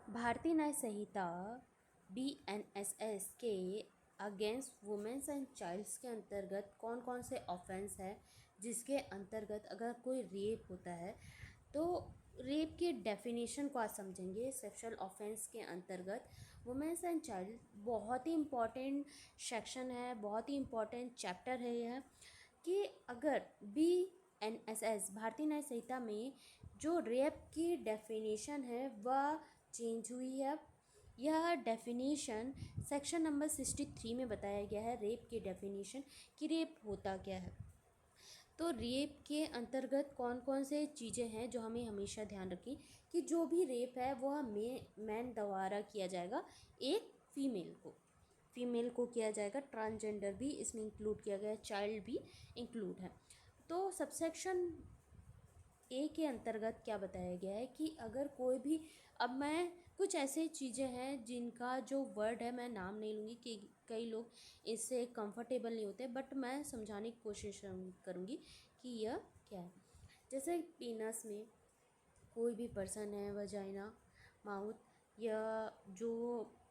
भारतीय न्याय संहिता BNSS के अगेंस्ट वुमेन्स एंड चाइल्ड्स के अंतर्गत कौन कौन से ऑफेंस है जिसके अंतर्गत अगर कोई रेप होता है तो रेप के डेफिनेशन को आज समझेंगे। सेक्सुअल ऑफेंस के अंतर्गत वुमेन्स एंड चाइल्ड बहुत ही इम्पॉर्टेंट सेक्शन है, बहुत ही इम्पॉर्टेंट चैप्टर है यह कि अगर BNSS भारतीय न्याय संहिता में जो रेप की डेफिनेशन है वह चेंज हुई है। यह डेफिनेशन सेक्शन नंबर 63 में बताया गया है, रेप की डेफिनेशन कि रेप होता क्या है। तो रेप के अंतर्गत कौन कौन से चीज़ें हैं जो हमें हमेशा ध्यान रखें कि जो भी रेप है वह मैन द्वारा किया जाएगा एक फीमेल को किया जाएगा। ट्रांसजेंडर भी इसमें इंक्लूड किया गया है, चाइल्ड भी इंक्लूड है। तो सबसेक्शन ए के अंतर्गत क्या बताया गया है कि अगर कोई भी, अब मैं कुछ ऐसे चीज़ें हैं जिनका जो वर्ड है मैं नाम नहीं लूँगी कि कई लोग इससे कंफर्टेबल नहीं होते, बट मैं समझाने की कोशिश करूँगी कि यह क्या है। जैसे पीनस में कोई भी पर्सन है, वजाइना, माउथ या जो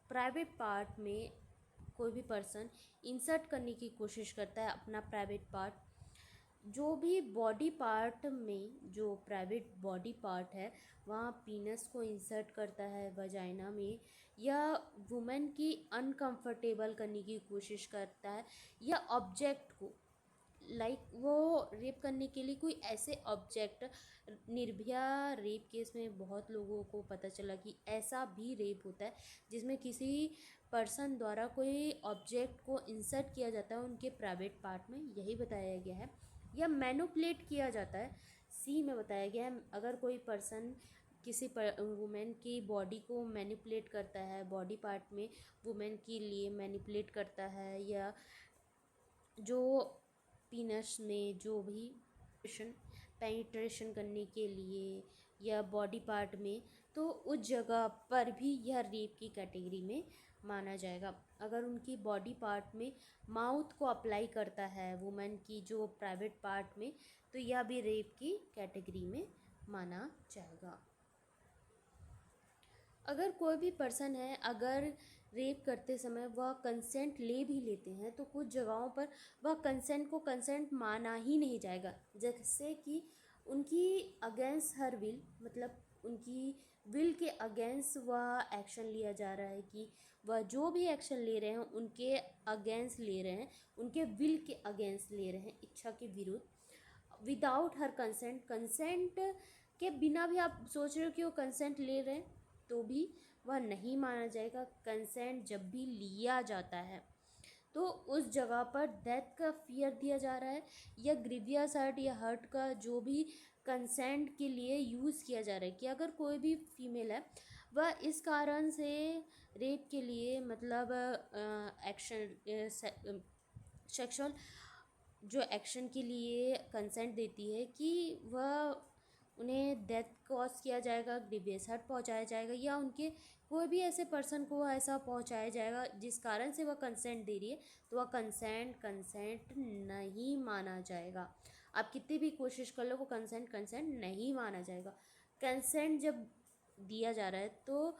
प्राइवेट पार्ट में कोई भी पर्सन इंसर्ट करने की कोशिश करता है अपना प्राइवेट पार्ट, जो भी बॉडी पार्ट में जो प्राइवेट बॉडी पार्ट है वहाँ पीनस को इंसर्ट करता है वजाइना में, या वुमेन की अनकंफर्टेबल करने की कोशिश करता है, या ऑब्जेक्ट को वो रेप करने के लिए कोई ऐसे ऑब्जेक्ट, निर्भया रेप केस में बहुत लोगों को पता चला कि ऐसा भी रेप होता है जिसमें किसी पर्सन द्वारा कोई ऑब्जेक्ट को इंसर्ट किया जाता है उनके प्राइवेट पार्ट में, यही बताया गया है। या मैनिपुलेट किया जाता है, सी में बताया गया है, अगर कोई पर्सन किसी वुमेन की बॉडी को मैनिपुलेट करता है, बॉडी पार्ट में वुमेन के लिए मैनिपुलेट करता है, या जो पीनस में जो भी पेनिट्रेशन करने के लिए या बॉडी पार्ट में, तो उस जगह पर भी यह रेप की कैटेगरी में माना जाएगा। अगर उनकी बॉडी पार्ट में माउथ को अप्लाई करता है वुमेन की जो प्राइवेट पार्ट में, तो यह भी रेप की कैटेगरी में माना जाएगा। अगर कोई भी पर्सन है, अगर रेप करते समय वह कंसेंट ले भी लेते हैं तो कुछ जगहों पर वह कंसेंट को कंसेंट माना ही नहीं जाएगा। जैसे कि उनकी अगेंस्ट हर विल, मतलब उनकी विल के अगेंस्ट वह एक्शन लिया जा रहा है कि वह जो भी एक्शन ले रहे हैं उनके अगेंस्ट ले रहे हैं, उनके विल के अगेंस्ट ले रहे हैं, इच्छा के विरुद्ध, विदाउट हर कंसेंट के बिना भी आप सोच रहे हो कि वो कंसेंट ले रहे हैं तो भी वह नहीं माना जाएगा। कंसेंट जब भी लिया जाता है तो उस जगह पर डेथ का फियर दिया जा रहा है, या ग्रीवियस हर्ट या हर्ट का जो भी कंसेंट के लिए यूज़ किया जा रहा है कि अगर कोई भी फीमेल है वह इस कारण से रेप के लिए, मतलब एक्शन सेक्सुअल जो एक्शन के लिए कंसेंट देती है कि वह उन्हें डेथ कॉज किया जाएगा, ग्रीवियस हर्ट पहुंचाया जाएगा, या उनके कोई भी ऐसे पर्सन को ऐसा पहुंचाया जाएगा जिस कारण से वह कंसेंट दे रही है, तो वह कंसेंट नहीं माना जाएगा। आप कितनी भी कोशिश कर लो, वो कंसेंट नहीं माना जाएगा। कंसेंट जब दिया जा रहा है तो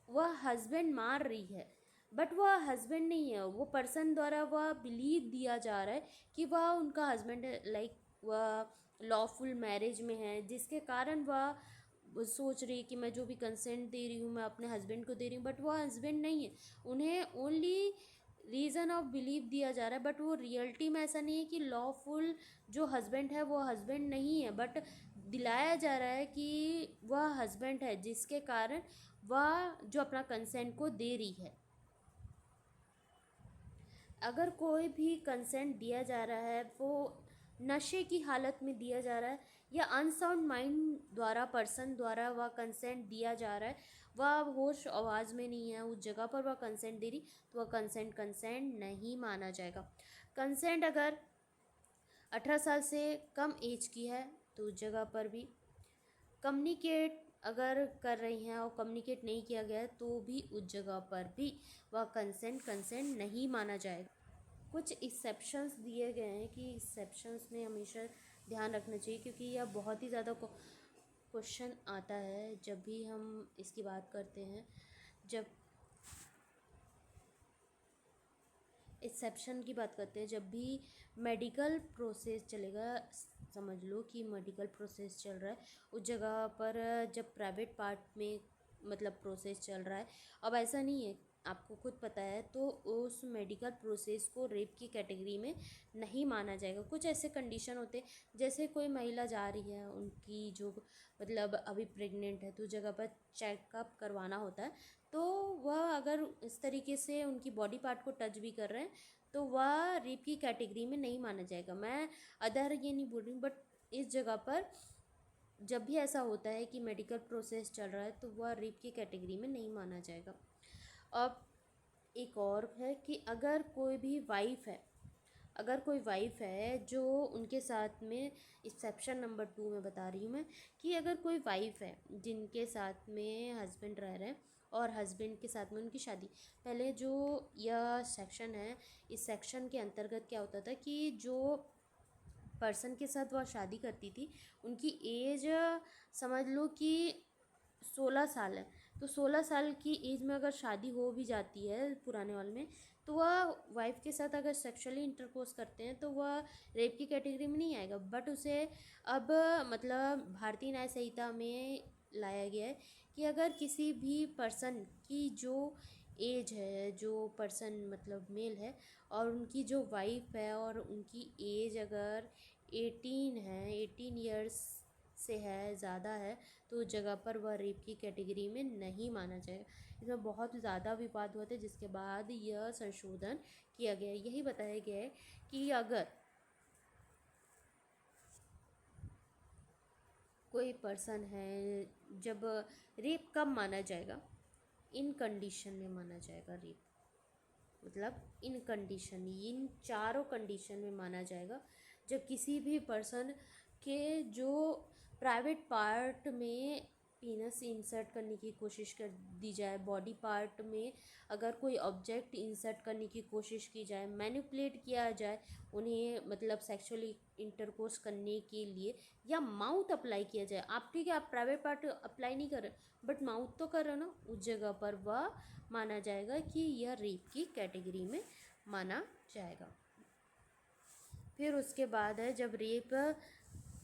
वह हस्बैंड मार रही है, बट वह हस्बैंड नहीं है, वो पर्सन द्वारा वह बिलीव दिया जा रहा है कि वह उनका हस्बैंड है, लाइक वह लॉफुल मैरिज में है, जिसके कारण वह सोच रही है कि मैं जो भी कंसेंट दे रही हूँ मैं अपने हस्बैंड को दे रही हूँ, बट वह हस्बैंड नहीं है। उन्हें ओनली रीज़न ऑफ बिलीव दिया जा रहा है, बट वो रियलिटी में ऐसा नहीं है कि लॉफुल जो हस्बैंड है वो हस्बैंड नहीं है, बट दिलाया जा रहा है कि वह हस्बैंड है, जिसके कारण वह जो अपना कंसेंट को दे रही है। अगर कोई भी कंसेंट दिया जा रहा है वो नशे की हालत में दिया जा रहा है, या अनसाउंड माइंड द्वारा पर्सन द्वारा वह कंसेंट दिया जा रहा है, वह होश आवाज़ में नहीं है, उस जगह पर वह कंसेंट दे रही, तो वह कंसेंट नहीं माना जाएगा। कंसेंट अगर 18 साल से कम एज की है तो उस जगह पर भी, कम्युनिकेट अगर कर रही हैं और कम्युनिकेट नहीं किया गया है तो भी उस जगह पर भी वह कंसेंट नहीं माना जाएगा। कुछ एक्सेप्शंस दिए गए हैं कि एक्सेप्शंस में हमेशा ध्यान रखना चाहिए, क्योंकि यह बहुत ही ज़्यादा क्वेश्चन आता है जब भी हम इसकी बात करते हैं, जब एक्सेप्शन की बात करते हैं, जब भी मेडिकल प्रोसेस चलेगा, समझ लो कि मेडिकल प्रोसेस चल रहा है उस जगह पर, जब प्राइवेट पार्ट में मतलब प्रोसेस चल रहा है, अब ऐसा नहीं है, आपको खुद पता है, तो उस मेडिकल प्रोसेस को रेप की कैटेगरी में नहीं माना जाएगा। कुछ ऐसे कंडीशन होते हैं, जैसे कोई महिला जा रही है, उनकी जो मतलब अभी प्रेग्नेंट है, तो जगह पर चेकअप करवाना होता है, तो वह अगर इस तरीके से उनकी बॉडी पार्ट को टच भी कर रहे हैं तो वह रेप की कैटेगरी में नहीं माना जाएगा। मैं अदर ये नहीं बोल रही हूँ, बट इस जगह पर जब भी ऐसा होता है कि मेडिकल प्रोसेस चल रहा है तो वह रेप की कैटेगरी में नहीं माना जाएगा। अब एक और है कि अगर कोई भी वाइफ है, अगर कोई वाइफ है जो उनके साथ में, एक्सेप्शन नंबर 2 में बता रही हूँ मैं, कि अगर कोई वाइफ है जिनके साथ में हस्बैंड रह रहे हैं और हस्बैंड के साथ में उनकी शादी, पहले जो यह सेक्शन है, इस सेक्शन के अंतर्गत क्या होता था कि जो पर्सन के साथ वह शादी करती थी उनकी एज समझ लो कि 16 साल है, तो 16 साल की एज में अगर शादी हो भी जाती है पुराने वाले में, तो वह वाइफ के साथ अगर सेक्सुअली इंटरकोर्स करते हैं तो वह रेप की कैटेगरी में नहीं आएगा। बट उसे अब मतलब भारतीय न्याय संहिता में लाया गया है कि अगर किसी भी पर्सन की जो एज है, जो पर्सन मतलब मेल है, और उनकी जो वाइफ है और उनकी एज अगर 18 है, 18 ईयर्स से है, ज़्यादा है, तो उस जगह पर वह रेप की कैटेगरी में नहीं माना जाएगा। इसमें बहुत ज़्यादा विवाद हुआ था, जिसके बाद यह संशोधन किया गया। यही बताया गया है कि अगर कोई पर्सन है, जब रेप कब माना जाएगा, इन कंडीशन में माना जाएगा रेप, मतलब इन कंडीशन, इन चारों कंडीशन में माना जाएगा। जब किसी भी पर्सन के जो प्राइवेट पार्ट में पीनस इंसर्ट करने की कोशिश कर दी जाए, बॉडी पार्ट में अगर कोई ऑब्जेक्ट इंसर्ट करने की कोशिश की जाए, मैनिपुलेट किया जाए उन्हें मतलब सेक्सुअली इंटरकोर्स करने के लिए, या माउथ अप्लाई किया जाए, आप ठीक है आप प्राइवेट पार्ट अप्लाई नहीं कर रहे बट माउथ तो कर रहे हो ना, उस जगह पर वह माना जाएगा कि यह रेप की कैटेगरी में माना जाएगा। फिर उसके बाद है, जब रेप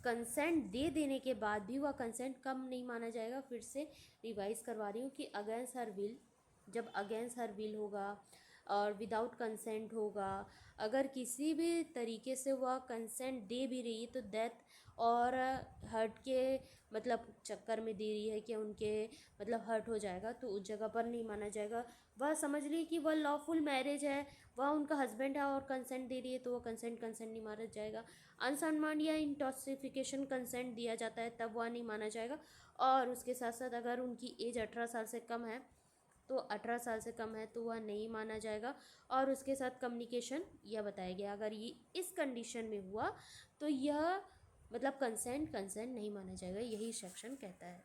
कंसेंट दे देने के बाद भी वह कंसेंट कम नहीं माना जाएगा। फिर से रिवाइज करवा रही हूँ कि अगेंस्ट हर विल, जब अगेंस्ट हर विल होगा और विदाउट कंसेंट होगा, अगर किसी भी तरीके से वह कंसेंट दे भी रही है तो डेथ और हर्ट के मतलब चक्कर में दे रही है कि उनके मतलब हर्ट हो जाएगा, तो उस जगह पर नहीं माना जाएगा। वह समझ ली कि वह लॉफुल मैरिज है, वह उनका हस्बैंड है और कंसेंट दे रही है, तो वह कंसेंट नहीं माना जाएगा। अनसन्मान या इंटॉक्सिफिकेशन कंसेंट दिया जाता है तब वह नहीं माना जाएगा। और उसके साथ साथ अगर उनकी एज 18 साल से कम है, तो 18 साल से कम है तो वह नहीं माना जाएगा। और उसके साथ कम्युनिकेशन यह बताया गया, अगर ये इस कंडीशन में हुआ तो यह मतलब कंसेंट नहीं माना जाएगा, यही सेक्शन कहता है।